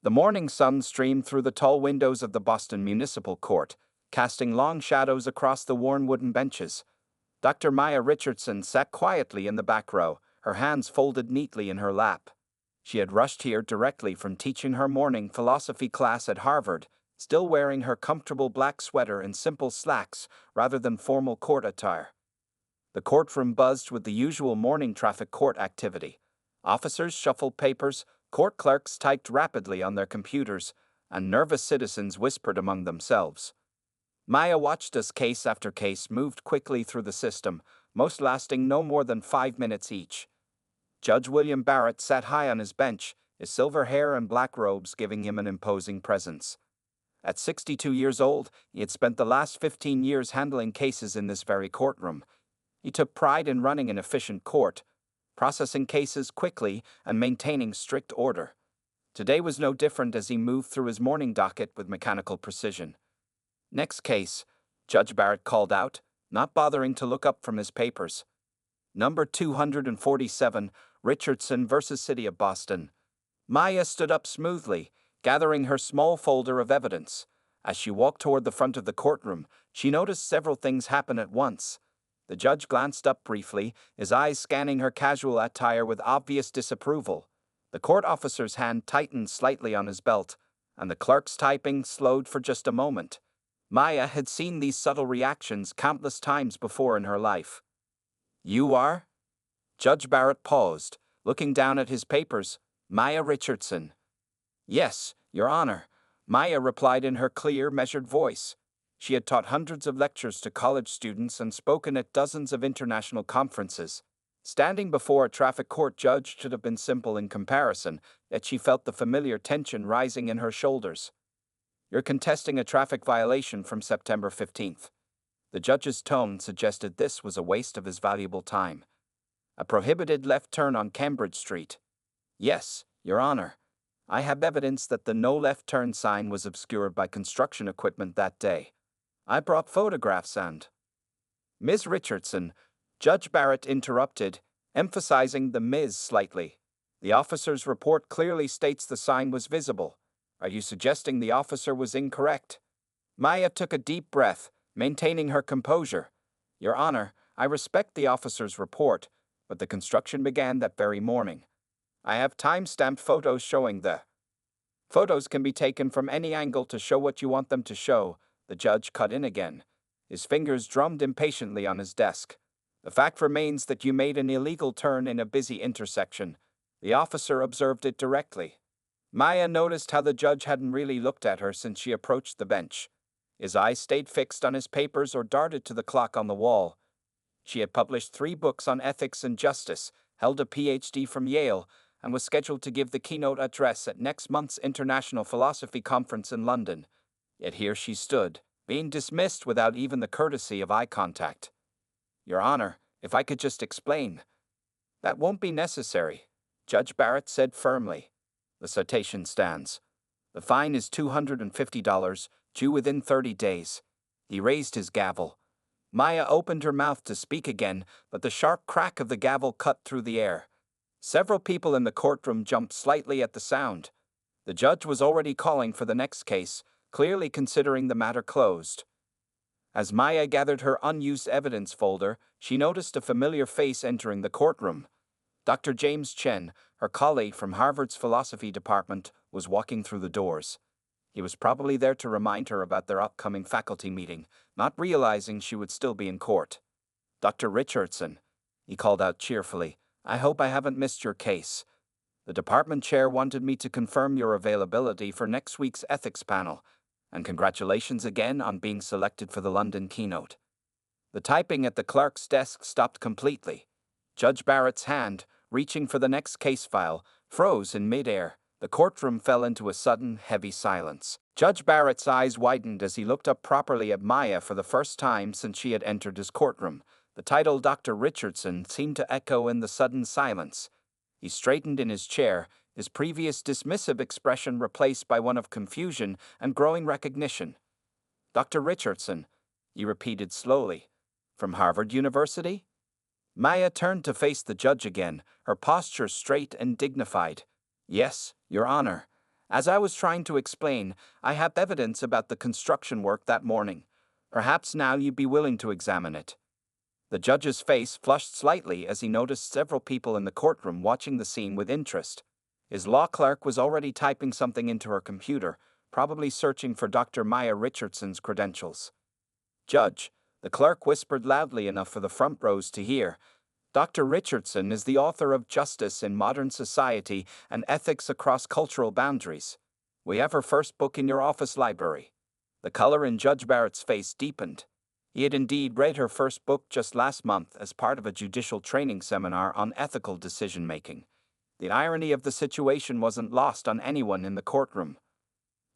The morning sun streamed through the tall windows of the Boston Municipal Court, casting long shadows across the worn wooden benches. Dr. Maya Richardson sat quietly in the back row, her hands folded neatly in her lap. She had rushed here directly from teaching her morning philosophy class at Harvard, still wearing her comfortable black sweater and simple slacks rather than formal court attire. The courtroom buzzed with the usual morning traffic court activity. Officers shuffled papers, court clerks typed rapidly on their computers, and nervous citizens whispered among themselves. Maya watched as case after case moved quickly through the system, most lasting no more than 5 minutes each. Judge William Barrett sat high on his bench, his silver hair and black robes giving him an imposing presence. At 62 years old, he had spent the last 15 years handling cases in this very courtroom. He took pride in running an efficient court, processing cases quickly and maintaining strict order. Today was no different as he moved through his morning docket with mechanical precision. "Next case," Judge Barrett called out, not bothering to look up from his papers. "Number 247, Richardson versus City of Boston." Maya stood up smoothly, gathering her small folder of evidence. As she walked toward the front of the courtroom, she noticed several things happen at once. The judge glanced up briefly, his eyes scanning her casual attire with obvious disapproval. The court officer's hand tightened slightly on his belt, and the clerk's typing slowed for just a moment. Maya had seen these subtle reactions countless times before in her life. "You are?" Judge Barrett paused, looking down at his papers. "Maya Richardson." "Yes, Your Honor," Maya replied in her clear, measured voice. She had taught hundreds of lectures to college students and spoken at dozens of international conferences. Standing before a traffic court judge should have been simple in comparison, yet she felt the familiar tension rising in her shoulders. "You're contesting a traffic violation from September 15th. The judge's tone suggested this was a waste of his valuable time. "A prohibited left turn on Cambridge Street." "Yes, Your Honor. I have evidence that the no left turn sign was obscured by construction equipment that day. I brought photographs and—" "Ms. Richardson," Judge Barrett interrupted, emphasizing the Ms. slightly. "The officer's report clearly states the sign was visible. Are you suggesting the officer was incorrect?" Maya took a deep breath, maintaining her composure. "Your Honor, I respect the officer's report, but the construction began that very morning. I have time-stamped photos showing the—" "Photos can be taken from any angle to show what you want them to show," the judge cut in again. His fingers drummed impatiently on his desk. "The fact remains that you made an illegal turn in a busy intersection. The officer observed it directly." Maya noticed how the judge hadn't really looked at her since she approached the bench. His eyes stayed fixed on his papers or darted to the clock on the wall. She had published 3 books on ethics and justice, held a PhD from Yale, and was scheduled to give the keynote address at next month's International Philosophy Conference in London. Yet here she stood, being dismissed without even the courtesy of eye contact. "Your Honor, if I could just explain." "That won't be necessary," Judge Barrett said firmly. "The citation stands. The fine is $250, due within 30 days. He raised his gavel. Maya opened her mouth to speak again, but the sharp crack of the gavel cut through the air. Several people in the courtroom jumped slightly at the sound. The judge was already calling for the next case, clearly considering the matter closed. As Maya gathered her unused evidence folder, she noticed a familiar face entering the courtroom. Dr. James Chen, her colleague from Harvard's philosophy department, was walking through the doors. He was probably there to remind her about their upcoming faculty meeting, not realizing she would still be in court. "Dr. Richardson," he called out cheerfully, "I hope I haven't missed your case. The department chair wanted me to confirm your availability for next week's ethics panel, and congratulations again on being selected for the London keynote." The typing at the clerk's desk stopped completely. Judge Barrett's hand, reaching for the next case file, froze in midair. The courtroom fell into a sudden, heavy silence. Judge Barrett's eyes widened as he looked up properly at Maya for the first time since she had entered his courtroom. The title Dr. Richardson seemed to echo in the sudden silence. He straightened in his chair, his previous dismissive expression replaced by one of confusion and growing recognition. "Dr. Richardson," he repeated slowly. "From Harvard University?" Maya turned to face the judge again, her posture straight and dignified. "Yes, Your Honor. As I was trying to explain, I have evidence about the construction work that morning. Perhaps now you'd be willing to examine it. The judge's face flushed slightly as he noticed several people in the courtroom watching the scene with interest. His law clerk was already typing something into her computer, probably searching for Dr. Maya Richardson's credentials. Judge, the clerk whispered loudly enough for the front rows to hear, Dr. Richardson is the author of Justice in Modern Society and Ethics Across Cultural Boundaries. We have her first book in your office library. The color in Judge Barrett's face deepened. He had indeed read her first book just last month as part of a judicial training seminar on ethical decision-making. The irony of the situation wasn't lost on anyone in the courtroom.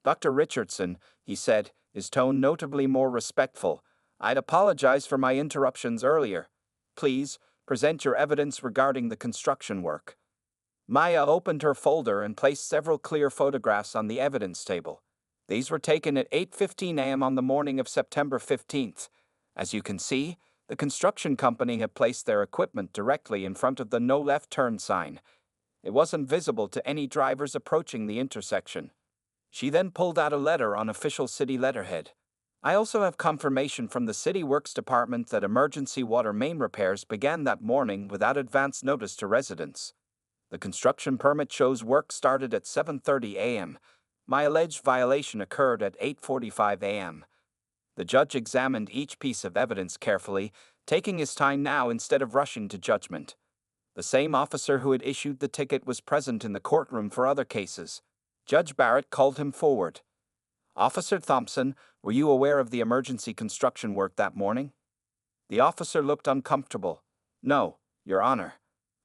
Dr. Richardson, he said, his tone notably more respectful, I'd apologize for my interruptions earlier. Please, present your evidence regarding the construction work. Maya opened her folder and placed several clear photographs on the evidence table. These were taken at 8:15 a.m. on the morning of September 15th. As you can see, the construction company had placed their equipment directly in front of the no left turn sign. It wasn't visible to any drivers approaching the intersection. She then pulled out a letter on official city letterhead. I also have confirmation from the City Works Department that emergency water main repairs began that morning without advance notice to residents. The construction permit shows work started at 7:30 a.m. My alleged violation occurred at 8:45 a.m. The judge examined each piece of evidence carefully, taking his time now instead of rushing to judgment. The same officer who had issued the ticket was present in the courtroom for other cases. Judge Barrett called him forward. Officer Thompson, were you aware of the emergency construction work that morning? The officer looked uncomfortable. No, Your Honor.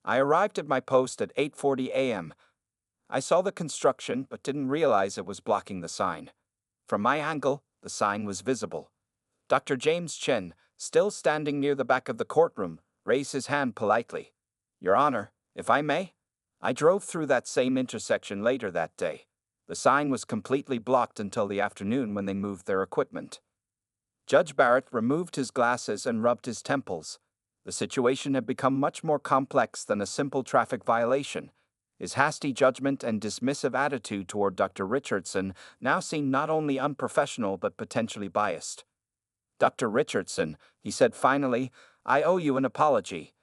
I arrived at my post at 8:40 a.m. I saw the construction but didn't realize it was blocking the sign. From my angle, the sign was visible. Dr. James Chen, still standing near the back of the courtroom, raised his hand politely. Your Honor, if I may? I drove through that same intersection later that day. The sign was completely blocked until the afternoon when they moved their equipment. Judge Barrett removed his glasses and rubbed his temples. The situation had become much more complex than a simple traffic violation. His hasty judgment and dismissive attitude toward Dr. Richardson now seemed not only unprofessional but potentially biased. Dr. Richardson, he said finally, I owe you an apology.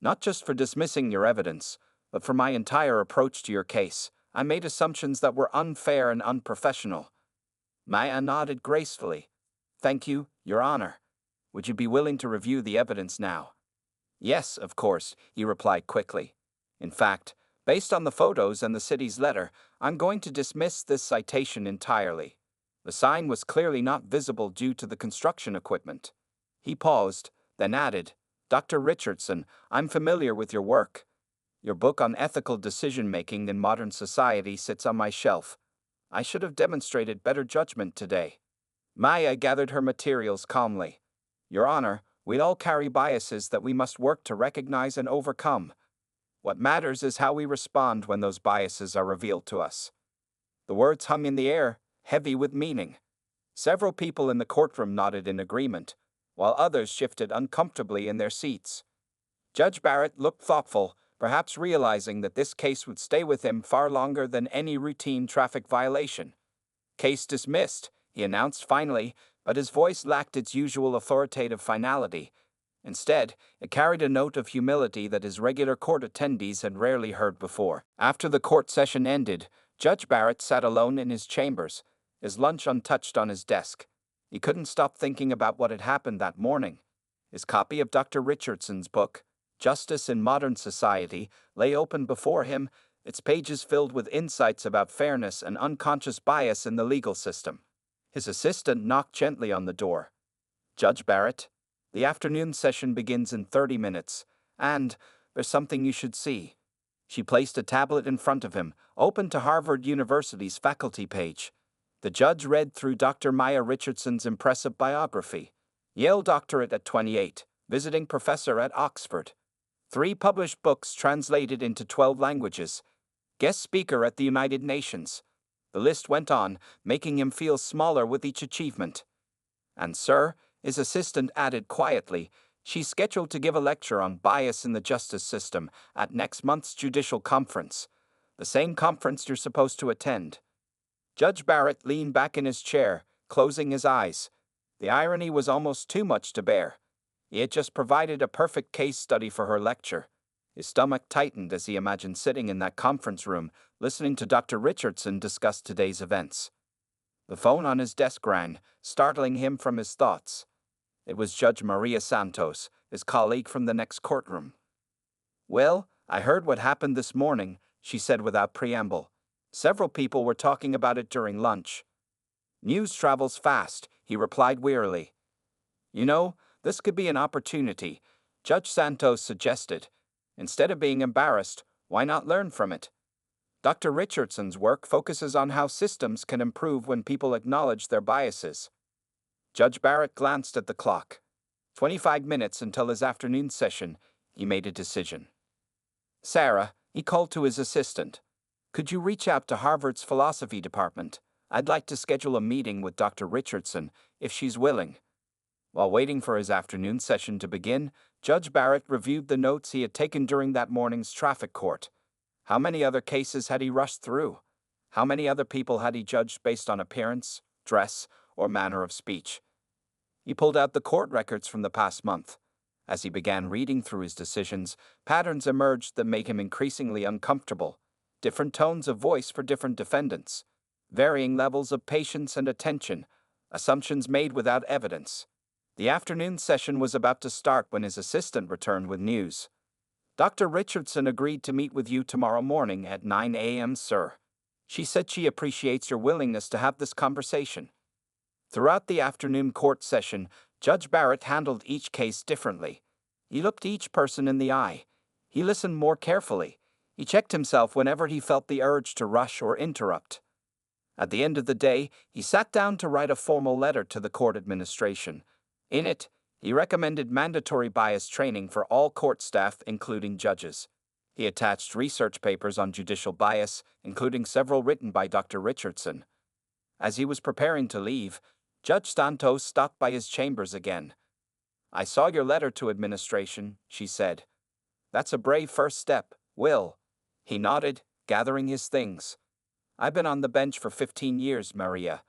Not just for dismissing your evidence, but for my entire approach to your case. I made assumptions that were unfair and unprofessional. Maya nodded gracefully. Thank you, Your Honor. Would you be willing to review the evidence now? Yes, of course, he replied quickly. In fact, based on the photos and the city's letter, I'm going to dismiss this citation entirely. The sign was clearly not visible due to the construction equipment. He paused, then added, Dr. Richardson, I'm familiar with your work. Your book on ethical decision-making in modern society sits on my shelf. I should have demonstrated better judgment today. Maya gathered her materials calmly. Your Honor, we all carry biases that we must work to recognize and overcome. What matters is how we respond when those biases are revealed to us. The words hung in the air, heavy with meaning. Several people in the courtroom nodded in agreement, while others shifted uncomfortably in their seats. Judge Barrett looked thoughtful, perhaps realizing that this case would stay with him far longer than any routine traffic violation. Case dismissed, he announced finally, but his voice lacked its usual authoritative finality. Instead, it carried a note of humility that his regular court attendees had rarely heard before. After the court session ended, Judge Barrett sat alone in his chambers, his lunch untouched on his desk. He couldn't stop thinking about what had happened that morning. His copy of Dr. Richardson's book, Justice in Modern Society, lay open before him, its pages filled with insights about fairness and unconscious bias in the legal system. His assistant knocked gently on the door. Judge Barrett, the afternoon session begins in 30 minutes, and there's something you should see. She placed a tablet in front of him, open to Harvard University's faculty page. The judge read through Dr. Maya Richardson's impressive biography. Yale doctorate at 28, visiting professor at Oxford. 3 published books translated into 12 languages. Guest speaker at the United Nations. The list went on, making him feel smaller with each achievement. And sir, his assistant added quietly, she's scheduled to give a lecture on bias in the justice system at next month's judicial conference. The same conference you're supposed to attend. Judge Barrett leaned back in his chair, closing his eyes. The irony was almost too much to bear. He had just provided a perfect case study for her lecture. His stomach tightened as he imagined sitting in that conference room, listening to Dr. Richardson discuss today's events. The phone on his desk rang, startling him from his thoughts. It was Judge Maria Santos, his colleague from the next courtroom. "Well, I heard what happened this morning," she said without preamble. "Several people were talking about it during lunch." "News travels fast," he replied wearily. "You know, this could be an opportunity," Judge Santos suggested. "Instead of being embarrassed, why not learn from it?" Dr. Richardson's work focuses on how systems can improve when people acknowledge their biases. Judge Barrett glanced at the clock. 25 minutes until his afternoon session, he made a decision. "Sarah," he called to his assistant, "could you reach out to Harvard's philosophy department? I'd like to schedule a meeting with Dr. Richardson, if she's willing." While waiting for his afternoon session to begin, Judge Barrett reviewed the notes he had taken during that morning's traffic court. How many other cases had he rushed through? How many other people had he judged based on appearance, dress, or manner of speech? He pulled out the court records from the past month. As he began reading through his decisions, patterns emerged that made him increasingly uncomfortable. Different tones of voice for different defendants. Varying levels of patience and attention. Assumptions made without evidence. The afternoon session was about to start when his assistant returned with news. "Dr. Richardson agreed to meet with you tomorrow morning at 9 a.m., sir. She said she appreciates your willingness to have this conversation." Throughout the afternoon court session, Judge Barrett handled each case differently. He looked each person in the eye. He listened more carefully. He checked himself whenever he felt the urge to rush or interrupt. At the end of the day, he sat down to write a formal letter to the court administration. In it, he recommended mandatory bias training for all court staff, including judges. He attached research papers on judicial bias, including several written by Dr. Richardson. As he was preparing to leave, Judge Santos stopped by his chambers again. "I saw your letter to administration," she said. "That's a brave first step, Will." He nodded, gathering his things. "I've been on the bench for 15 years, Maria.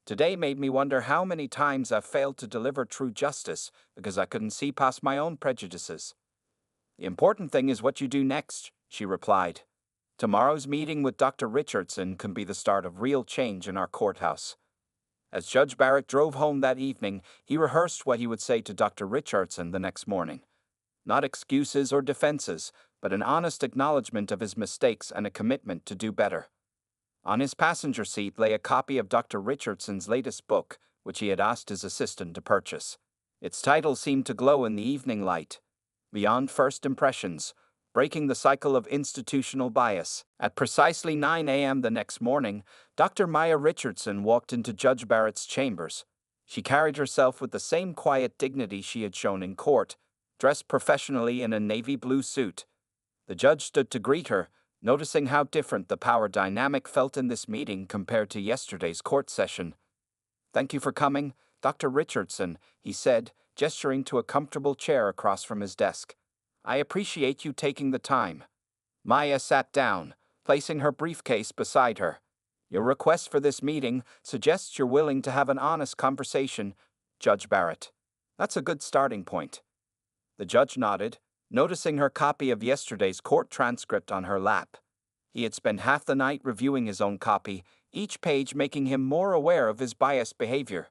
Today made me wonder how many times I've failed to deliver true justice because I couldn't see past my own prejudices." "The important thing is what you do next," she replied. "Tomorrow's meeting with Dr. Richardson can be the start of real change in our courthouse." As Judge Barrett drove home that evening, he rehearsed what he would say to Dr. Richardson the next morning. Not excuses or defenses, but an honest acknowledgement of his mistakes and a commitment to do better. On his passenger seat lay a copy of Dr. Richardson's latest book, which he had asked his assistant to purchase. Its title seemed to glow in the evening light. Beyond First Impressions, Breaking the Cycle of Institutional Bias. At precisely 9 a.m. the next morning, Dr. Maya Richardson walked into Judge Barrett's chambers. She carried herself with the same quiet dignity she had shown in court, dressed professionally in a navy blue suit. The judge stood to greet her, noticing how different the power dynamic felt in this meeting compared to yesterday's court session. "Thank you for coming, Dr. Richardson," he said, gesturing to a comfortable chair across from his desk. "I appreciate you taking the time." Maya sat down, placing her briefcase beside her. "Your request for this meeting suggests you're willing to have an honest conversation, Judge Barrett. That's a good starting point." The judge nodded, noticing her copy of yesterday's court transcript on her lap. He had spent half the night reviewing his own copy, each page making him more aware of his biased behavior.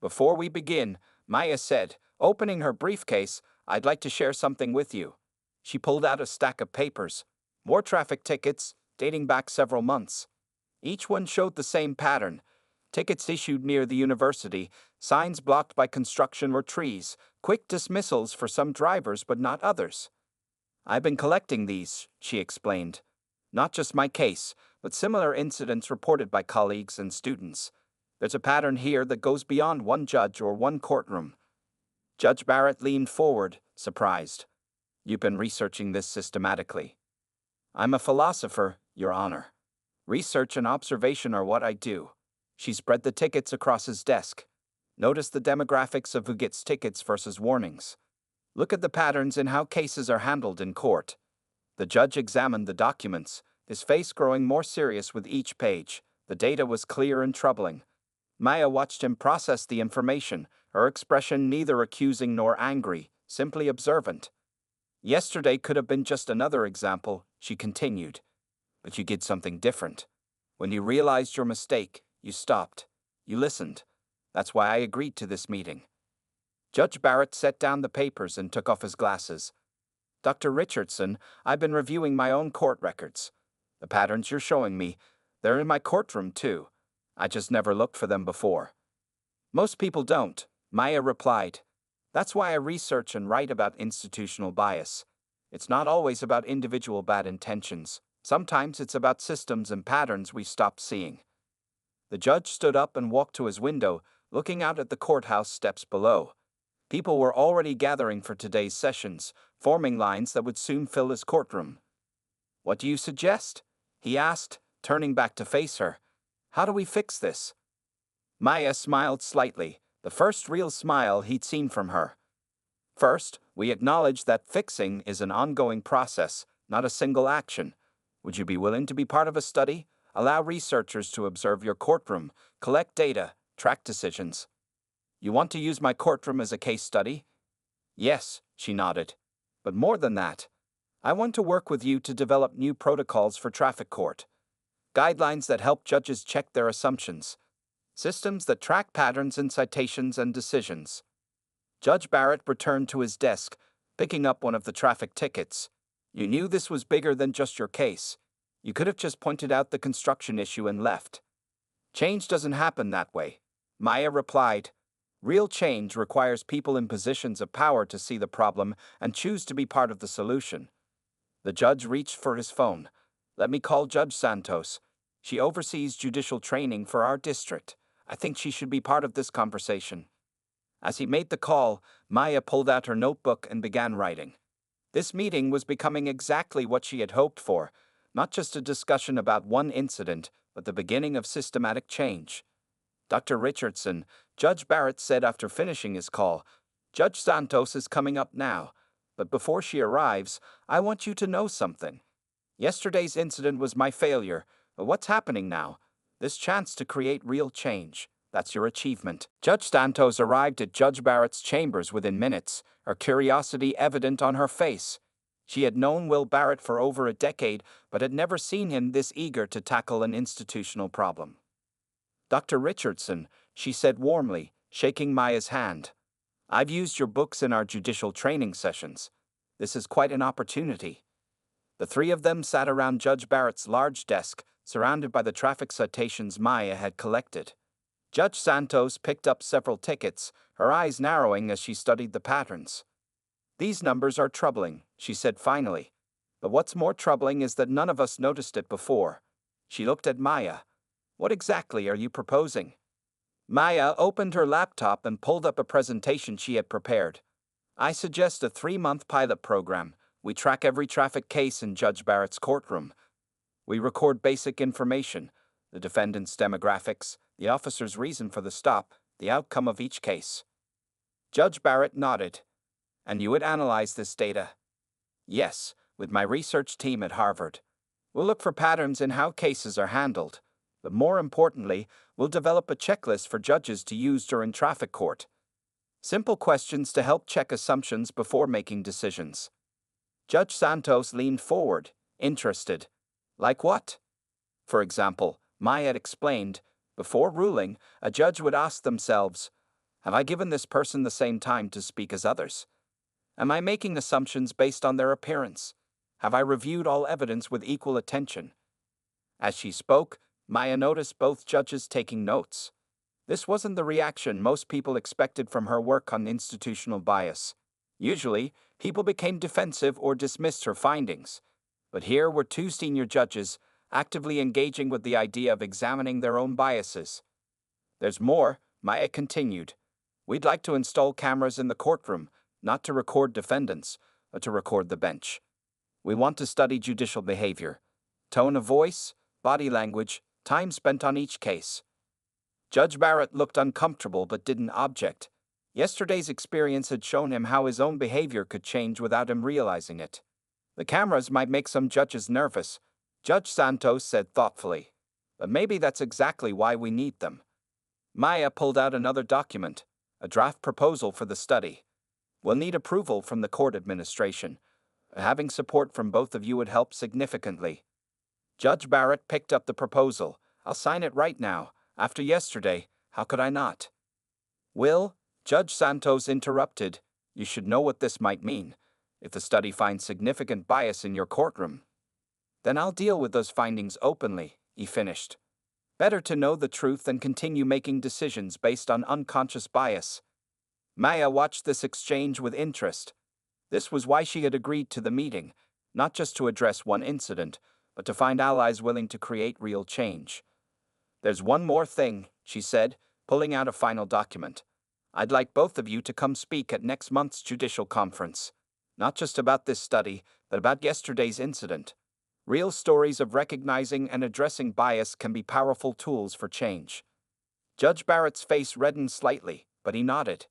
"Before we begin," Maya said, opening her briefcase, "I'd like to share something with you." She pulled out a stack of papers, more traffic tickets, dating back several months. Each one showed the same pattern. Tickets issued near the university, signs blocked by construction or trees, quick dismissals for some drivers but not others. "I've been collecting these," she explained. "Not just my case, but similar incidents reported by colleagues and students. There's a pattern here that goes beyond one judge or one courtroom." Judge Barrett leaned forward, surprised. "You've been researching this systematically." "I'm a philosopher, Your Honor. Research and observation are what I do." She spread the tickets across his desk. "Notice the demographics of who gets tickets versus warnings. Look at the patterns in how cases are handled in court." The judge examined the documents, his face growing more serious with each page. The data was clear and troubling. Maya watched him process the information, her expression neither accusing nor angry, simply observant. Yesterday could have been just another example, she continued. But you did something different. When you realized your mistake, you stopped. You listened. That's why I agreed to this meeting. Judge Barrett set down the papers and took off his glasses. Dr. Richardson, I've been reviewing my own court records. The patterns you're showing me, they're in my courtroom too. I just never looked for them before. Most people don't, Maya replied. That's why I research and write about institutional bias. It's not always about individual bad intentions. Sometimes it's about systems and patterns we stop seeing. The judge stood up and walked to his window, looking out at the courthouse steps below. People were already gathering for today's sessions, forming lines that would soon fill his courtroom. What do you suggest? He asked, turning back to face her. How do we fix this? Maya smiled slightly, the first real smile he'd seen from her. First, we acknowledge that fixing is an ongoing process, not a single action. Would you be willing to be part of a study? Allow researchers to observe your courtroom, collect data, track decisions. You want to use my courtroom as a case study? Yes, she nodded. But more than that, I want to work with you to develop new protocols for traffic court. Guidelines that help judges check their assumptions. Systems that track patterns in citations and decisions. Judge Barrett returned to his desk, picking up one of the traffic tickets. You knew this was bigger than just your case. You could have just pointed out the construction issue and left. Change doesn't happen that way, Maya replied. Real change requires people in positions of power to see the problem and choose to be part of the solution. The judge reached for his phone. Let me call Judge Santos. She oversees judicial training for our district. I think she should be part of this conversation. As he made the call, Maya pulled out her notebook and began writing. This meeting was becoming exactly what she had hoped for, not just a discussion about one incident, but the beginning of systematic change. Dr. Richardson, Judge Barrett said after finishing his call, Judge Santos is coming up now, but before she arrives, I want you to know something. Yesterday's incident was my failure, but what's happening now? This chance to create real change. That's your achievement. Judge Santos arrived at Judge Barrett's chambers within minutes, her curiosity evident on her face. She had known Will Barrett for over a decade, but had never seen him this eager to tackle an institutional problem. Dr. Richardson, she said warmly, shaking Maya's hand. I've used your books in our judicial training sessions. This is quite an opportunity. The three of them sat around Judge Barrett's large desk, surrounded by the traffic citations Maya had collected. Judge Santos picked up several tickets, her eyes narrowing as she studied the patterns. These numbers are troubling, she said finally. But what's more troubling is that none of us noticed it before. She looked at Maya. What exactly are you proposing? Maya opened her laptop and pulled up a presentation she had prepared. I suggest a 3-month pilot program. We track every traffic case in Judge Barrett's courtroom. We record basic information, the defendant's demographics, the officer's reason for the stop, the outcome of each case. Judge Barrett nodded. And you would analyze this data? Yes, with my research team at Harvard. We'll look for patterns in how cases are handled, but more importantly, we'll develop a checklist for judges to use during traffic court. Simple questions to help check assumptions before making decisions. Judge Santos leaned forward, interested. Like what? For example, Maya had explained, before ruling, a judge would ask themselves, have I given this person the same time to speak as others? Am I making assumptions based on their appearance? Have I reviewed all evidence with equal attention? As she spoke, Maya noticed both judges taking notes. This wasn't the reaction most people expected from her work on institutional bias. Usually, people became defensive or dismissed her findings. But here were 2 senior judges, actively engaging with the idea of examining their own biases. There's more, Maya continued. We'd like to install cameras in the courtroom, not to record defendants, but to record the bench. We want to study judicial behavior, tone of voice, body language, time spent on each case. Judge Barrett looked uncomfortable but didn't object. Yesterday's experience had shown him how his own behavior could change without him realizing it. The cameras might make some judges nervous, Judge Santos said thoughtfully. But maybe that's exactly why we need them. Maya pulled out another document, a draft proposal for the study. We'll need approval from the court administration. Having support from both of you would help significantly. Judge Barrett picked up the proposal. I'll sign it right now. After yesterday, how could I not? Will, Judge Santos interrupted. You should know what this might mean. If the study finds significant bias in your courtroom, then I'll deal with those findings openly, he finished. Better to know the truth than continue making decisions based on unconscious bias. Maya watched this exchange with interest. This was why she had agreed to the meeting, not just to address one incident, but to find allies willing to create real change. There's one more thing, she said, pulling out a final document. I'd like both of you to come speak at next month's judicial conference. Not just about this study, but about yesterday's incident. Real stories of recognizing and addressing bias can be powerful tools for change. Judge Barrett's face reddened slightly, but he nodded.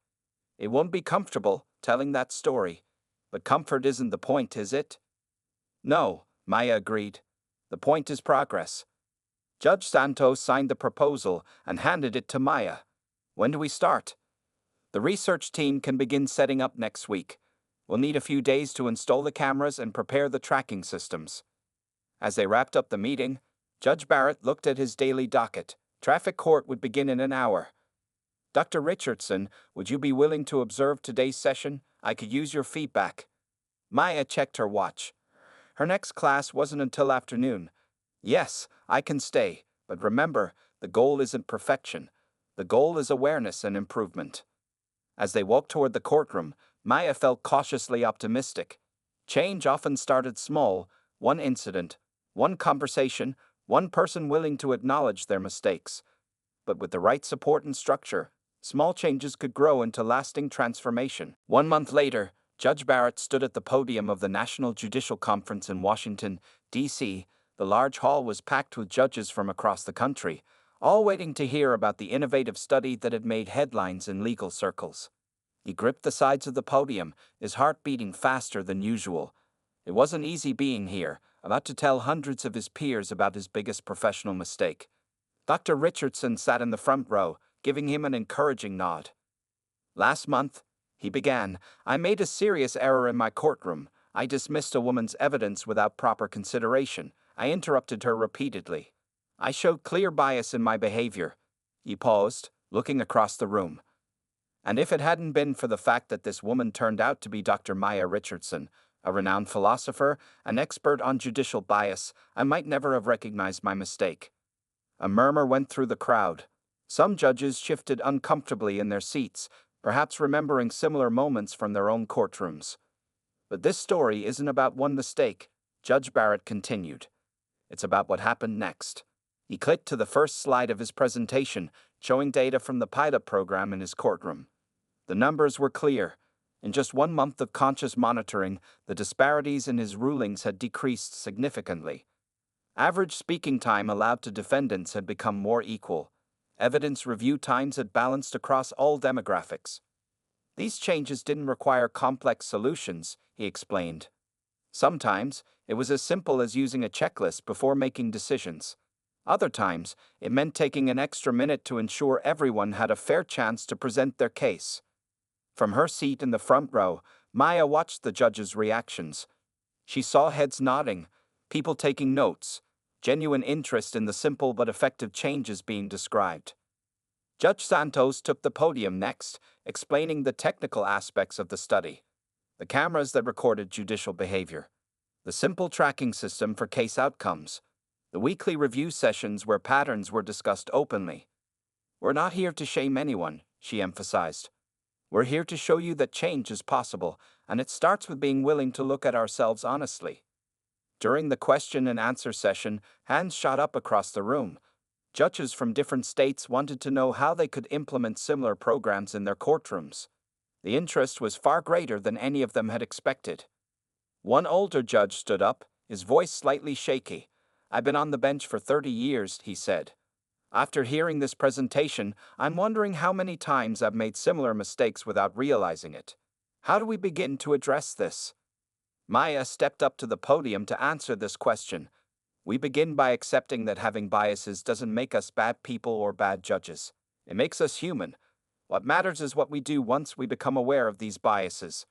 It won't be comfortable telling that story, but comfort isn't the point, is it? No, Maya agreed. The point is progress. Judge Santos signed the proposal and handed it to Maya. When do we start? The research team can begin setting up next week. We'll need a few days to install the cameras and prepare the tracking systems. As they wrapped up the meeting, Judge Barrett looked at his daily docket. Traffic court would begin in an hour. Dr. Richardson, would you be willing to observe today's session? I could use your feedback. Maya checked her watch. Her next class wasn't until afternoon. Yes, I can stay, but remember, the goal isn't perfection. The goal is awareness and improvement. As they walked toward the courtroom, Maya felt cautiously optimistic. Change often started small, one incident, one conversation, one person willing to acknowledge their mistakes. But with the right support and structure, small changes could grow into lasting transformation. 1 month later, Judge Barrett stood at the podium of the National Judicial Conference in Washington, D.C. The large hall was packed with judges from across the country, all waiting to hear about the innovative study that had made headlines in legal circles. He gripped the sides of the podium, his heart beating faster than usual. It wasn't easy being here, about to tell hundreds of his peers about his biggest professional mistake. Dr. Richardson sat in the front row, giving him an encouraging nod. Last month, he began, I made a serious error in my courtroom. I dismissed a woman's evidence without proper consideration. I interrupted her repeatedly. I showed clear bias in my behavior. He paused, looking across the room. And if it hadn't been for the fact that this woman turned out to be Dr. Maya Richardson, a renowned philosopher, an expert on judicial bias, I might never have recognized my mistake. A murmur went through the crowd. Some judges shifted uncomfortably in their seats, perhaps remembering similar moments from their own courtrooms. But this story isn't about one mistake, Judge Barrett continued. It's about what happened next. He clicked to the first slide of his presentation, showing data from the pilot program in his courtroom. The numbers were clear. In just 1 month of conscious monitoring, the disparities in his rulings had decreased significantly. Average speaking time allowed to defendants had become more equal. Evidence review times had balanced across all demographics. These changes didn't require complex solutions, he explained. Sometimes, it was as simple as using a checklist before making decisions. Other times, it meant taking an extra minute to ensure everyone had a fair chance to present their case. From her seat in the front row, Maya watched the judges' reactions. She saw heads nodding, people taking notes, genuine interest in the simple but effective changes being described. Judge Santos took the podium next, explaining the technical aspects of the study. The cameras that recorded judicial behavior. The simple tracking system for case outcomes. The weekly review sessions where patterns were discussed openly. We're not here to shame anyone, she emphasized. We're here to show you that change is possible, and it starts with being willing to look at ourselves honestly. During the question and answer session, hands shot up across the room. Judges from different states wanted to know how they could implement similar programs in their courtrooms. The interest was far greater than any of them had expected. One older judge stood up, his voice slightly shaky. I've been on the bench for 30 years, he said. After hearing this presentation, I'm wondering how many times I've made similar mistakes without realizing it. How do we begin to address this? Maya stepped up to the podium to answer this question. We begin by accepting that having biases doesn't make us bad people or bad judges. It makes us human. What matters is what we do once we become aware of these biases.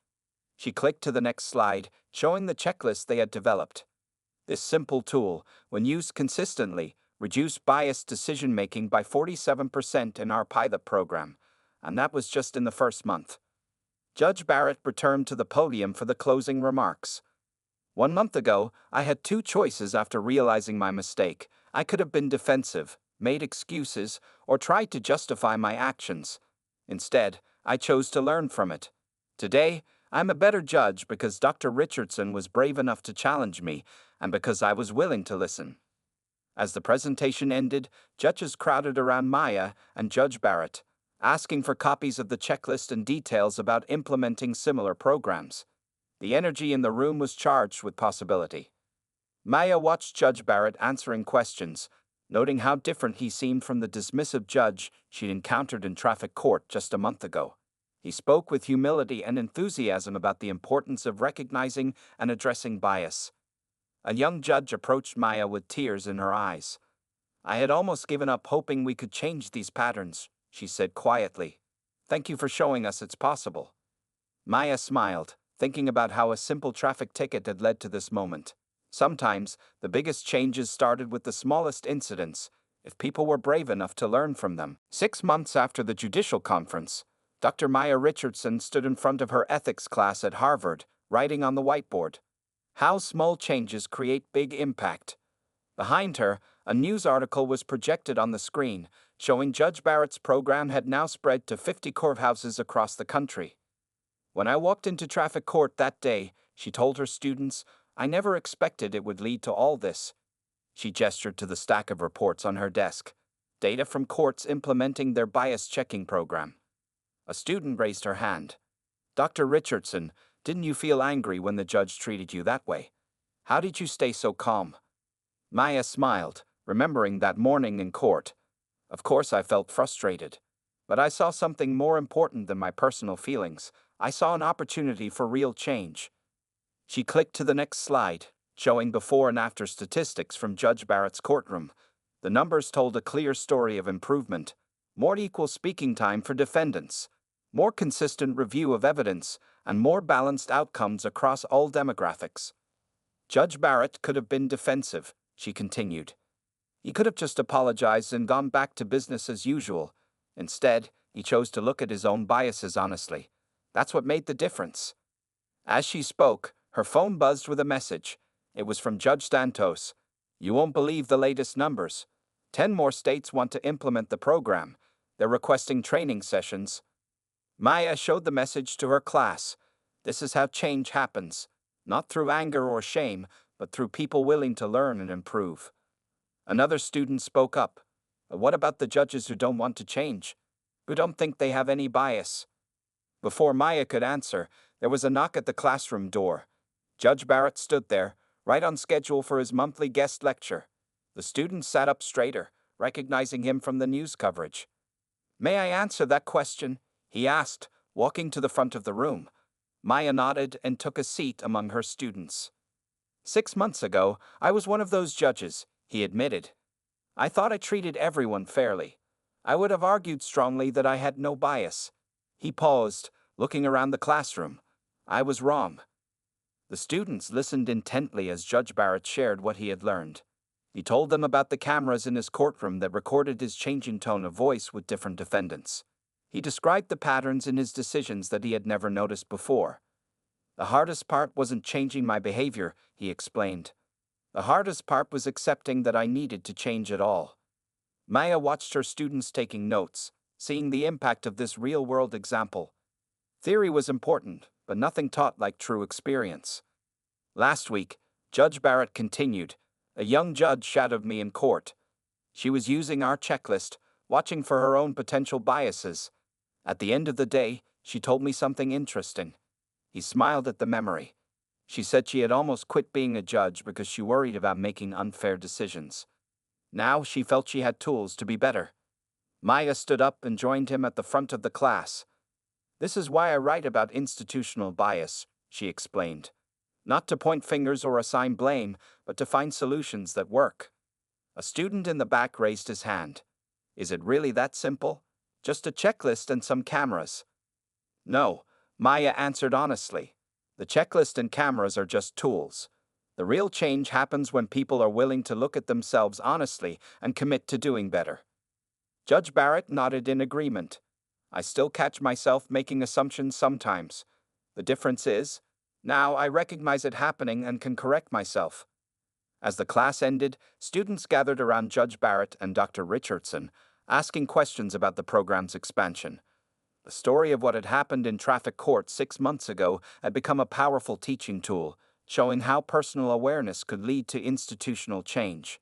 She clicked to the next slide, showing the checklist they had developed. This simple tool, when used consistently, reduced biased decision making by 47% in our pilot program, and that was just in the first month. Judge Barrett returned to the podium for the closing remarks. 1 month ago, I had two choices after realizing my mistake. I could have been defensive, made excuses, or tried to justify my actions. Instead, I chose to learn from it. Today, I'm a better judge because Dr. Richardson was brave enough to challenge me, and because I was willing to listen. As the presentation ended, judges crowded around Maya and Judge Barrett, asking for copies of the checklist and details about implementing similar programs. The energy in the room was charged with possibility. Maya watched Judge Barrett answering questions, noting how different he seemed from the dismissive judge she'd encountered in traffic court just a month ago. He spoke with humility and enthusiasm about the importance of recognizing and addressing bias. A young judge approached Maya with tears in her eyes. "I had almost given up hoping we could change these patterns," she said quietly. "Thank you for showing us it's possible." Maya smiled, thinking about how a simple traffic ticket had led to this moment. Sometimes, the biggest changes started with the smallest incidents, if people were brave enough to learn from them. 6 months after the judicial conference, Dr. Maya Richardson stood in front of her ethics class at Harvard, writing on the whiteboard, "How small changes create big impact." Behind her, a news article was projected on the screen, showing Judge Barrett's program had now spread to 50 courthouses across the country. "When I walked into traffic court that day," she told her students, "I never expected it would lead to all this." She gestured to the stack of reports on her desk, data from courts implementing their bias checking program. A student raised her hand. "Dr. Richardson, didn't you feel angry when the judge treated you that way? How did you stay so calm?" Maya smiled, remembering that morning in court. "Of course I felt frustrated. But I saw something more important than my personal feelings. I saw an opportunity for real change." She clicked to the next slide, showing before and after statistics from Judge Barrett's courtroom. The numbers told a clear story of improvement: more equal speaking time for defendants, more consistent review of evidence, and more balanced outcomes across all demographics. Judge Barrett could have been defensive, she continued. He could have just apologized and gone back to business as usual. Instead, he chose to look at his own biases honestly. That's what made the difference. As she spoke, her phone buzzed with a message. It was from Judge Santos. "You won't believe the latest numbers. 10 more states want to implement the program. They're requesting training sessions." Maya showed the message to her class. This is how change happens, not through anger or shame, but through people willing to learn and improve. Another student spoke up. "What about the judges who don't want to change? Who don't think they have any bias?" Before Maya could answer, there was a knock at the classroom door. Judge Barrett stood there, right on schedule for his monthly guest lecture. The student sat up straighter, recognizing him from the news coverage. "May I answer that question?" he asked, walking to the front of the room. Maya nodded and took a seat among her students. 6 months ago, I was one of those judges, he admitted. I thought I treated everyone fairly. I would have argued strongly that I had no bias. He paused, looking around the classroom. I was wrong. The students listened intently as Judge Barrett shared what he had learned. He told them about the cameras in his courtroom that recorded his changing tone of voice with different defendants. He described the patterns in his decisions that he had never noticed before. "The hardest part wasn't changing my behavior," he explained. "The hardest part was accepting that I needed to change at all." Maya watched her students taking notes, seeing the impact of this real-world example. Theory was important, but nothing taught like true experience. Last week, Judge Barrett continued. "A young judge shadowed me in court. She was using our checklist, watching for her own potential biases. At the end of the day, she told me something interesting." He smiled at the memory. She said she had almost quit being a judge because she worried about making unfair decisions. Now she felt she had tools to be better. Maya stood up and joined him at the front of the class. "This is why I write about institutional bias," she explained. Not to point fingers or assign blame, but to find solutions that work. A student in the back raised his hand. Is it really that simple? Just a checklist and some cameras. No, Maya answered honestly. The checklist and cameras are just tools. The real change happens when people are willing to look at themselves honestly and commit to doing better. Judge Barrett nodded in agreement. I still catch myself making assumptions sometimes. The difference is, now I recognize it happening and can correct myself. As the class ended, students gathered around Judge Barrett and Dr. Richardson, asking questions about the program's expansion. The story of what had happened in traffic court 6 months ago had become a powerful teaching tool, showing how personal awareness could lead to institutional change.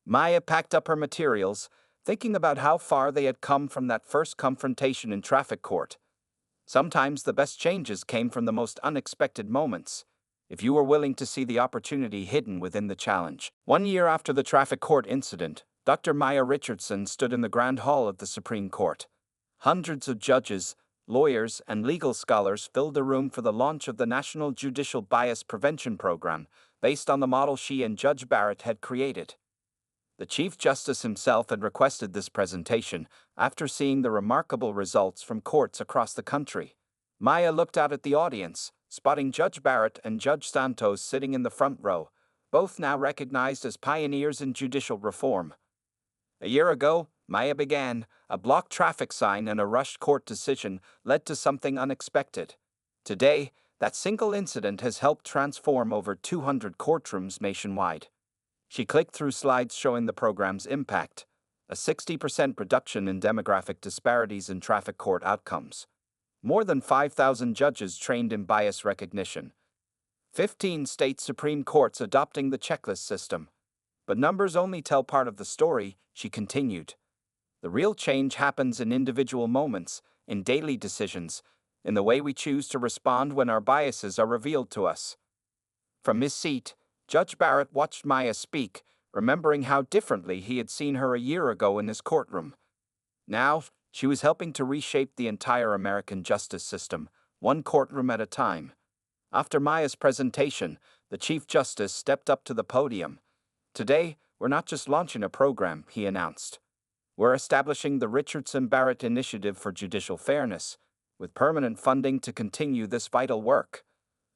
Maya packed up her materials, thinking about how far they had come from that first confrontation in traffic court. Sometimes the best changes came from the most unexpected moments, if you were willing to see the opportunity hidden within the challenge. 1 year after the traffic court incident, Dr. Maya Richardson stood in the Grand Hall of the Supreme Court. Hundreds of judges, lawyers, and legal scholars filled the room for the launch of the National Judicial Bias Prevention Program, based on the model she and Judge Barrett had created. The Chief Justice himself had requested this presentation after seeing the remarkable results from courts across the country. Maya looked out at the audience, spotting Judge Barrett and Judge Santos sitting in the front row, both now recognized as pioneers in judicial reform. A year ago, Maya began, a blocked traffic sign and a rushed court decision led to something unexpected. Today, that single incident has helped transform over 200 courtrooms nationwide. She clicked through slides showing the program's impact, a 60% reduction in demographic disparities in traffic court outcomes, more than 5,000 judges trained in bias recognition, 15 state Supreme Courts adopting the checklist system. But numbers only tell part of the story, she continued. The real change happens in individual moments, in daily decisions, in the way we choose to respond when our biases are revealed to us. From his seat, Judge Barrett watched Maya speak, remembering how differently he had seen her a year ago in his courtroom. Now, she was helping to reshape the entire American justice system, one courtroom at a time. After Maya's presentation, the Chief Justice stepped up to the podium. Today, we're not just launching a program, he announced. We're establishing the Richardson-Barrett Initiative for Judicial Fairness, with permanent funding to continue this vital work.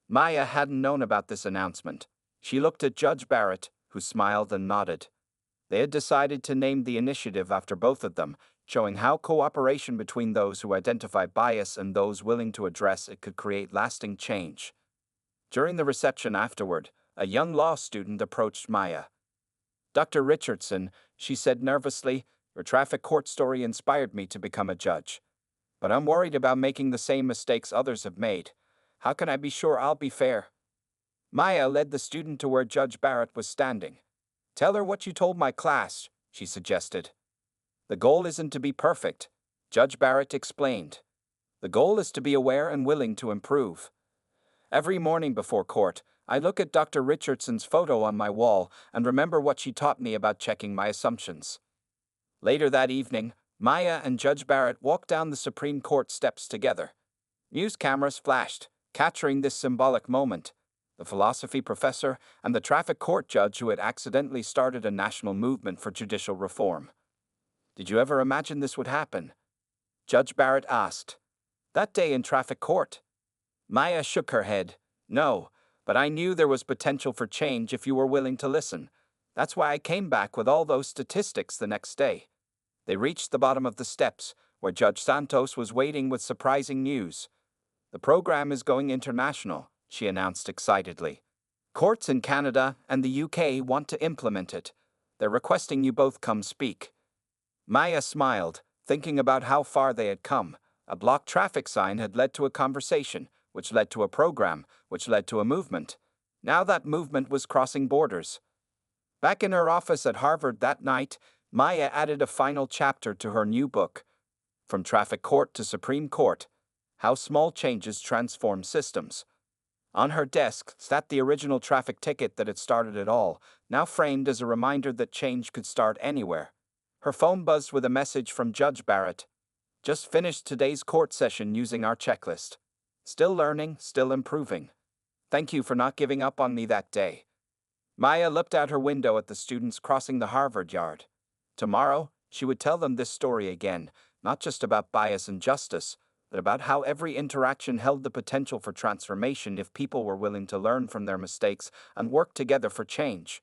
Maya hadn't known about this announcement. She looked at Judge Barrett, who smiled and nodded. They had decided to name the initiative after both of them, showing how cooperation between those who identify bias and those willing to address it could create lasting change. During the reception afterward, a young law student approached Maya. Dr. Richardson, she said nervously, your traffic court story inspired me to become a judge. But I'm worried about making the same mistakes others have made. How can I be sure I'll be fair? Maya led the student to where Judge Barrett was standing. Tell her what you told my class, she suggested. The goal isn't to be perfect, Judge Barrett explained. The goal is to be aware and willing to improve. Every morning before court, I look at Dr. Richardson's photo on my wall and remember what she taught me about checking my assumptions. Later that evening, Maya and Judge Barrett walked down the Supreme Court steps together. News cameras flashed, capturing this symbolic moment. The philosophy professor and the traffic court judge who had accidentally started a national movement for judicial reform. Did you ever imagine this would happen? Judge Barrett asked. That day in traffic court? Maya shook her head. No, but I knew there was potential for change if you were willing to listen. That's why I came back with all those statistics the next day. They reached the bottom of the steps, where Judge Santos was waiting with surprising news. The program is going international, she announced excitedly. Courts in Canada and the UK want to implement it. They're requesting you both come speak. Maya smiled, thinking about how far they had come. A blocked traffic sign had led to a conversation, which led to a program, which led to a movement. Now that movement was crossing borders. Back in her office at Harvard that night, Maya added a final chapter to her new book, From Traffic Court to Supreme Court: How Small Changes Transform Systems. On her desk sat the original traffic ticket that had started it all, now framed as a reminder that change could start anywhere. Her phone buzzed with a message from Judge Barrett. Just finished today's court session using our checklist. Still learning, still improving. Thank you for not giving up on me that day. Maya looked out her window at the students crossing the Harvard yard. Tomorrow, she would tell them this story again, not just about bias and justice, but about how every interaction held the potential for transformation if people were willing to learn from their mistakes and work together for change.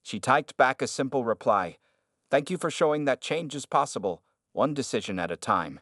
She typed back a simple reply: "Thank you for showing that change is possible, one decision at a time."